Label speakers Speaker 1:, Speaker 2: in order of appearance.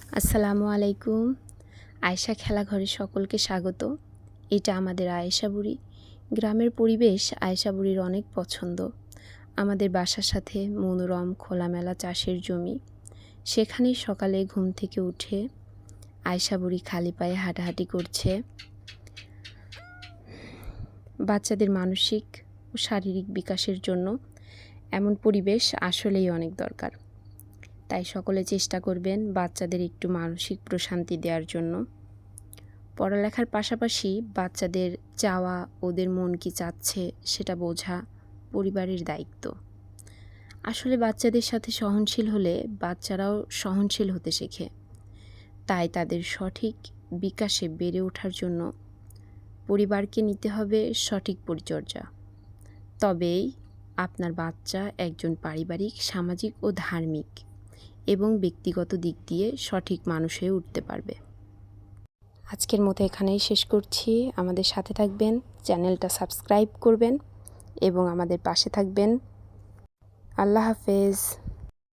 Speaker 1: আসসালামু আলাইকুম। আয়েশা খেলাঘরে সকলকে স্বাগত। এটা আমাদের আয়েশা বুড়ি। গ্রামের পরিবেশ আয়েশা বুড়ির অনেক পছন্দ। আমাদের বাসার সাথে মনোরম খোলামেলা চাষের জমি। সেখানেই সকালে ঘুম থেকে উঠে আয়েশা বুড়ি খালি পায়ে হাঁটাহাঁটি করছে। বাচ্চাদের মানসিক ও শারীরিক বিকাশের জন্য এমন পরিবেশ আসলেই অনেক দরকার। তাই সকলে চেষ্টা করবেন বাচ্চাদের একটু মানসিক প্রশান্তি দেওয়ার জন্য। পড়ালেখার পাশাপাশি বাচ্চাদের চাওয়া, ওদের মন কি চাচ্ছে সেটা বোঝা পরিবারের দায়িত্ব। আসলে বাচ্চাদের সাথে সহনশীল হলে বাচ্চারাও সহনশীল হতে শেখে। তাই তাদের সঠিক বিকাশে বেড়ে ওঠার জন্য পরিবারকে নিতে হবে সঠিক পরিচর্যা। তবেই আপনার বাচ্চা একজন পারিবারিক, সামাজিক ও ধার্মিক এবং ব্যক্তিগত দিক দিয়ে সঠিক মানুষ হয়ে উঠতে পারবে। আজকের মতো এখানেই শেষ করছি। আমাদের সাথে থাকবেন, চ্যানেলটা সাবস্ক্রাইব করবেন এবং আমাদের পাশে থাকবেন। আল্লাহ হাফেজ।